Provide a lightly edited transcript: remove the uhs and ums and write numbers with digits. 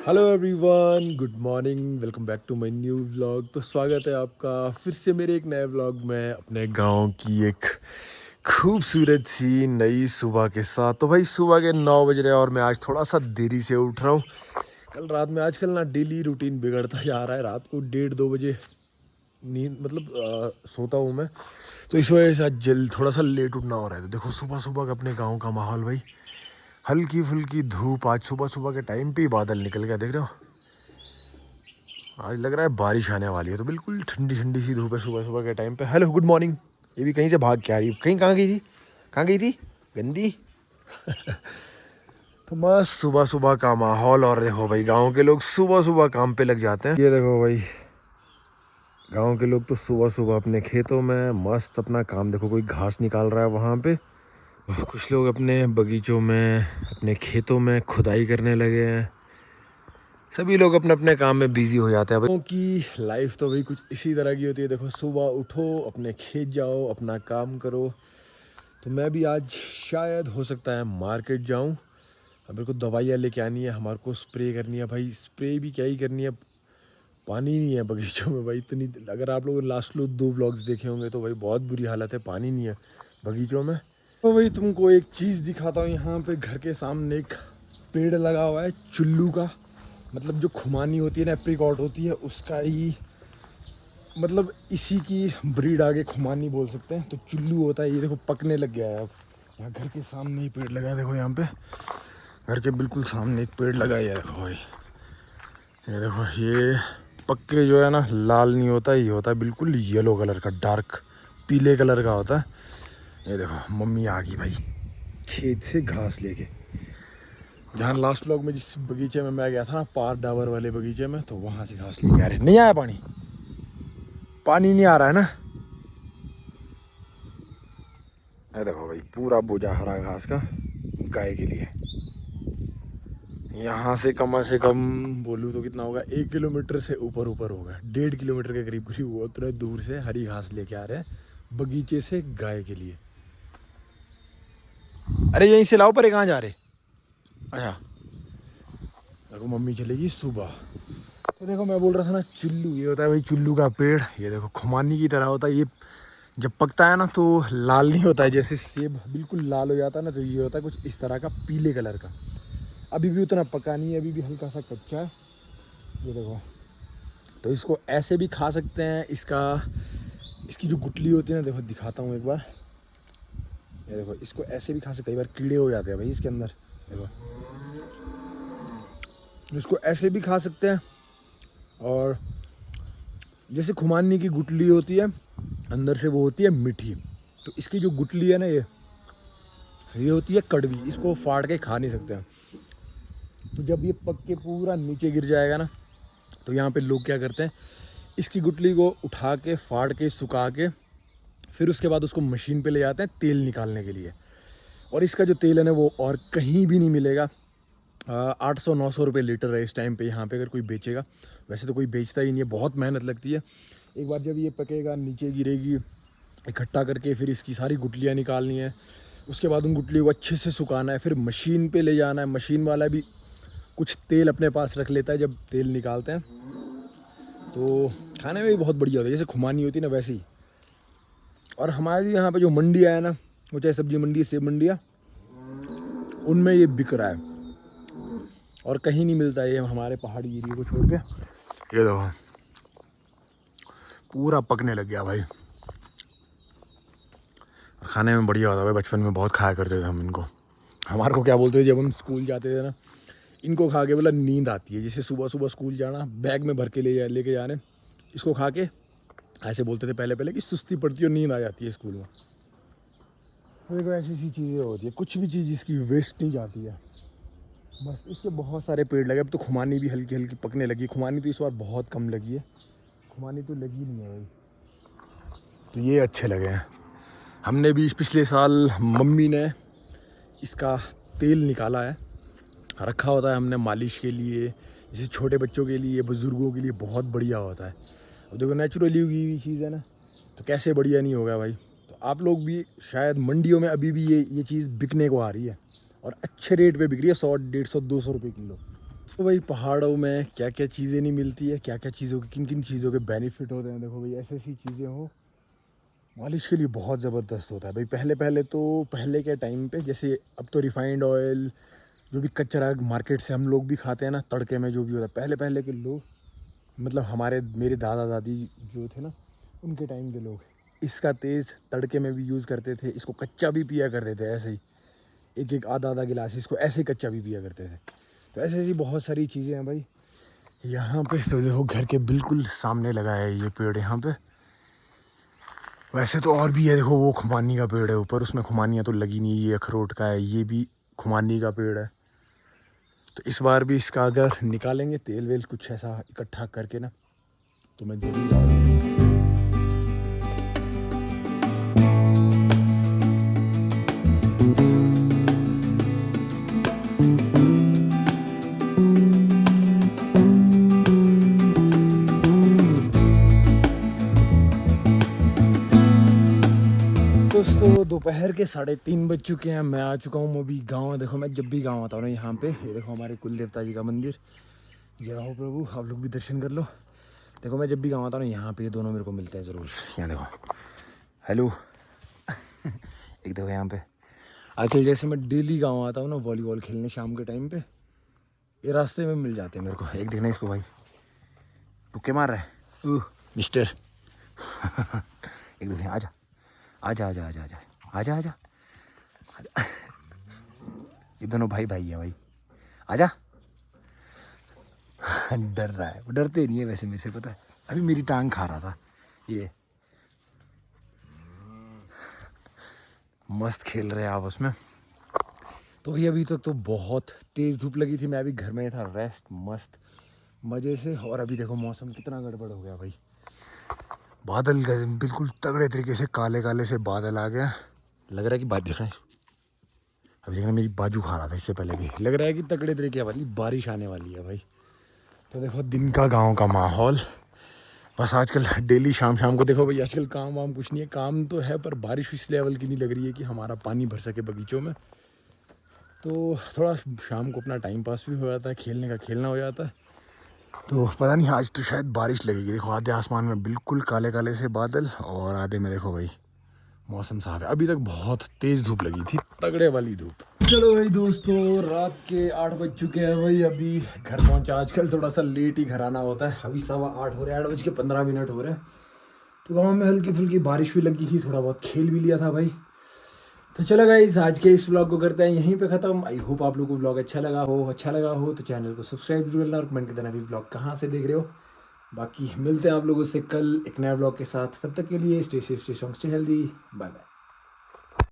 Hello everyone, good morning, welcome back to my new vlog. तो स्वागत है आपका फिर से मेरे एक नए व्लॉग में अपने गांव की एक खूबसूरत सी नई सुबह के साथ। तो भाई सुबह के 9 बज रहे हैं और मैं आज थोड़ा सा देरी से उठ रहा हूँ। कल रात में आजकल ना डेली रूटीन बिगड़ता जा रहा है। रात को 1:30-2 बजे नींद सोता हूँ मैं। तो इस वजह से आज जल्द थोड़ा सा लेट उठना हो रहा है। तो देखो सुबह सुबह का अपने गाँव का माहौल भाई, हल्की फुल्की धूप। आज सुबह सुबह के टाइम पे ही बादल निकल गया, देख रहे हो। आज लग रहा है बारिश आने वाली है। तो बिल्कुल ठंडी ठंडी सी धूप है सुबह सुबह के टाइम पे। Hello, good morning. ये भी कहीं से भाग के आ रही है। कहीं कहाँ गई थी, कहाँ गई थी गंदी। तो बस सुबह सुबह का माहौल। और देखो भाई, गांव के लोग सुबह सुबह काम पे लग जाते हैं। ये देखो भाई, गांव के लोग तो सुबह सुबह अपने खेतों में मस्त अपना काम, देखो कोई घास निकाल रहा है वहाँ पे। कुछ लोग अपने बगीचों में, अपने खेतों में खुदाई करने लगे हैं। सभी लोग अपने अपने काम में बिजी हो जाते हैं। क्योंकि लाइफ तो भाई कुछ इसी तरह की होती है। देखो सुबह उठो, अपने खेत जाओ, अपना काम करो। तो मैं भी आज शायद हो सकता है मार्केट जाऊं। अब मेरे को दवाइयाँ लेके आनी है, हमारे को स्प्रे करनी है भाई। स्प्रे भी क्या ही करनी है, पानी नहीं है बगीचों में भाई। इतनी, अगर आप लोग लास्ट 2 व्लॉग्स देखे होंगे तो भाई बहुत बुरी हालत है, पानी नहीं है बगीचों में। तो भाई तुमको एक चीज़ दिखाता हूँ। यहाँ पे घर के सामने एक पेड़ लगा हुआ है चुल्लू का। मतलब जो खुमानी होती है ना, एप्रीकॉट होती है, उसका ही मतलब इसी की ब्रीड आगे खुमानी बोल सकते हैं। तो चुल्लू होता है। ये देखो पकने लग गया है अब। यहाँ घर के सामने ही पेड़ लगा है, देखो यहाँ पे घर के बिल्कुल सामने एक पेड़ लगा है। देखो भाई, ये देखो, ये पक्के जो है ना, लाल नहीं होता, ये होता है बिल्कुल येलो कलर का, डार्क पीले कलर का होता है। ये देखो मम्मी आ गई भाई खेत से घास लेके। जहाँ लास्ट व्लॉग में जिस बगीचे में मैं गया था, पार डाबर वाले बगीचे में, तो वहाँ से घास लेके आ रहे। नहीं आया पानी, पानी नहीं आ रहा है ना। ये देखो भाई, पूरा बोझा हरा घास का गाय के लिए। यहाँ से कम बोलूँ तो कितना होगा, 1 किलोमीटर से ऊपर ऊपर होगा। 1.5 किलोमीटर के करीब करीब हुआ। उतने दूर से हरी घास लेके आ रहे हैं बगीचे से गाय के लिए। अरे यहीं से लाओ, पर कहाँ जा रहे। अच्छा, देखो मम्मी चलेगी सुबह। तो देखो मैं बोल रहा था ना, चुल्लू ये होता है भाई, चुल्लू का पेड़। ये देखो खुमानी की तरह होता है। ये जब पकता है ना तो लाल नहीं होता है, जैसे सेब बिल्कुल लाल हो जाता है ना, तो ये होता है कुछ इस तरह का पीले कलर का। अभी भी उतना पका नहीं है, अभी भी हल्का सा कच्चा है। ये देखो, तो इसको ऐसे भी खा सकते हैं। इसकी जो गुठली होती है ना, देखो दिखाता हूँ एक बार। ये देखो, इसको ऐसे भी खा सकते हैं। कई बार कीड़े हो जाते हैं भाई इसके अंदर। देखो, इसको ऐसे भी खा सकते हैं। और जैसे खुमानी की गुठली होती है, अंदर से वो होती है मीठी। तो इसकी जो गुठली है ना, ये होती है कड़वी। इसको फाड़ के खा नहीं सकते हैं। तो जब ये पक के पूरा नीचे गिर जाएगा ना, तो यहाँ पे लोग क्या करते हैं, इसकी गुठली को उठा के फाड़ के सुखा के फिर उसके बाद उसको मशीन पे ले जाते हैं तेल निकालने के लिए। और इसका जो तेल है ना, वो और कहीं भी नहीं मिलेगा। 800-900 रुपये लीटर है इस टाइम पे यहाँ पे, अगर कोई बेचेगा। वैसे तो कोई बेचता ही नहीं है, बहुत मेहनत लगती है। एक बार जब ये पकेगा, नीचे गिरेगी, इकट्ठा करके फिर इसकी सारी गुठलियाँ निकालनी है। उसके बाद उन गुठलियों को अच्छे से सुखाना है, फिर मशीन पे ले जाना है। मशीन वाला भी कुछ तेल अपने पास रख लेता है जब तेल निकालते हैं। तो खाने में भी बहुत बढ़िया होता है, जैसे खुमानी होती है ना वैसे ही। और हमारे यहाँ पे जो मंडियाँ है ना, वो चाहे सब्जी मंडी, सेब मंडियाँ, उनमें ये बिक रहा है और कहीं नहीं मिलता है ये हमारे पहाड़ी एरिया को छोड़ के। ये देखो पूरा पकने लग गया भाई। खाने में बढ़िया होता है भाई। बचपन में बहुत खाया करते थे हम इनको। हमारे को क्या बोलते थे जब हम स्कूल जाते थे ना, इनको खा के बोला नींद आती है। जैसे सुबह सुबह स्कूल जाना, बैग में भर के लेके जाने, इसको खा के ऐसे बोलते थे पहले पहले कि सुस्ती पड़ती है और नींद आ जाती है स्कूल में। तो देखो ऐसी ऐसी चीज़ें होती है, कुछ भी चीज़ इसकी वेस्ट नहीं जाती है। बस इसके बहुत सारे पेड़ लगे। अब तो खुमानी भी हल्की हल्की पकने लगी। खुमानी तो इस बार बहुत कम लगी है, खुमानी तो लगी नहीं है भाई। तो ये अच्छे लगे हैं। हमने भी पिछले साल मम्मी ने इसका तेल निकाला है, रखा होता है हमने मालिश के लिए, जैसे छोटे बच्चों के लिए, बुज़ुर्गों के लिए बहुत बढ़िया होता है। अब देखो नेचुरली उगी हुई चीज़ है ना, तो कैसे बढ़िया नहीं होगा भाई। तो आप लोग भी शायद मंडियों में अभी भी ये चीज़ बिकने को आ रही है और अच्छे रेट पे बिक रही है। 100, 150, 200 रुपये किलो। तो भाई पहाड़ों में क्या क्या चीज़ें नहीं मिलती है, क्या क्या चीज़ों के किन किन चीज़ों के बेनिफिट होते हैं। देखो भाई ऐसी ऐसी चीज़ें हो मालिश के लिए बहुत ज़बरदस्त होता है भाई। पहले के टाइम पे जैसे अब तो रिफाइंड ऑयल जो भी कचरा मार्केट से हम लोग भी खाते हैं ना, तड़के में जो भी होता है, पहले पहले के लोग मतलब हमारे मेरे दादा दादी जो थे ना, उनके टाइम के लोग इसका तेज़ तड़के में भी यूज़ करते थे, इसको कच्चा भी पिया करते थे ऐसे ही, एक एक आधा आधा गिलास इसको ऐसे ही कच्चा भी पिया करते थे। तो ऐसी ऐसी बहुत सारी चीज़ें हैं भाई यहाँ पे। तो देखो घर के बिल्कुल सामने लगा है ये पेड़ यहाँ पे। वैसे तो और भी है, देखो वो खुमानी का पेड़ है ऊपर, उसमें खुमानियाँ तो लगी नहीं, ये अखरोट का है, ये भी खुमानी का पेड़ है। तो इस बार भी इसका अगर निकालेंगे तेल वेल कुछ ऐसा इकट्ठा करके ना, तो मैं जरूर आऊँगा। दोस्तों दोपहर के 3:30 बज चुके हैं। मैं आ चुका हूँ अभी गांव। देखो मैं जब भी गांव आता हूँ ना यहाँ पे, ये देखो हमारे कुल देवता जी का मंदिर। जय हो प्रभु, आप लोग भी दर्शन कर लो। देखो मैं जब भी गांव आता हूँ ना यहाँ पे ये दोनों मेरे को मिलते हैं ज़रूर। यहाँ देखो, हेलो। एक देखो यहाँ पे आजकल जैसे मैं डेली गाँव आता हूँ ना वॉलीबॉल खेलने शाम के टाइम पे, ये रास्ते में मिल जाते हैं मेरे को। एक देखना इसको भाई, टुक्के मार रहा है मिस्टर। एक देखो, आजा आजा आजा आजा आजा आजा आजा आजा। ये दोनों भाई भाई है भाई, आजा। डर रहा है, डरते नहीं है वैसे मेरे से, पता है। अभी मेरी टांग खा रहा था ये। मस्त खेल रहे हैं आपस में। तो भाई अभी तक तो बहुत तेज़ धूप लगी थी, मैं अभी घर में था, रेस्ट मस्त मज़े से। और अभी देखो मौसम कितना गड़बड़ हो गया भाई, बादल बिल्कुल तगड़े तरीके से काले काले से बादल आ गया। लग रहा है कि बारिश है। अभी देखना मेरी बाजू खा रहा था इससे पहले भी, लग रहा है कि तगड़े तरीके वाली बारिश आने वाली है भाई। तो देखो दिन का गांव का माहौल। बस आजकल डेली शाम शाम को देखो भाई, आजकल काम वाम कुछ नहीं है, काम तो है पर बारिश इस लेवल की नहीं लग रही है कि हमारा पानी भर सके बगीचों में। तो थोड़ा शाम को अपना टाइम पास भी हो जाता है, खेलने का खेलना हो जाता है। तो पता नहीं आज तो शायद बारिश लगेगी। देखो आधे आसमान में बिल्कुल काले काले से बादल, और आधे में देखो भाई मौसम साफ है। अभी तक बहुत तेज़ धूप लगी थी, तगड़े वाली धूप। चलो भाई दोस्तों, रात के 8 बज चुके हैं भाई, अभी घर पहुंचा। आजकल थोड़ा सा लेट ही घर आना होता है। अभी 8:15 हो रहे हैं, 8:15 हो रहे हैं। तो गाँव में हल्की फुल्की बारिश भी लगी थी, थोड़ा बहुत खेल भी लिया था भाई। तो चलो गाइस, आज के इस व्लॉग को करते हैं यहीं पे ख़त्म। आई होप आप लोगों को व्लॉग अच्छा लगा हो तो चैनल को सब्सक्राइब जरूर करना, और कमेंट कर देना भी व्लॉग कहाँ से देख रहे हो। बाकी मिलते हैं आप लोगों से कल एक नया व्लॉग के साथ। तब तक के लिए stay safe, stay strong, stay healthy, bye bye.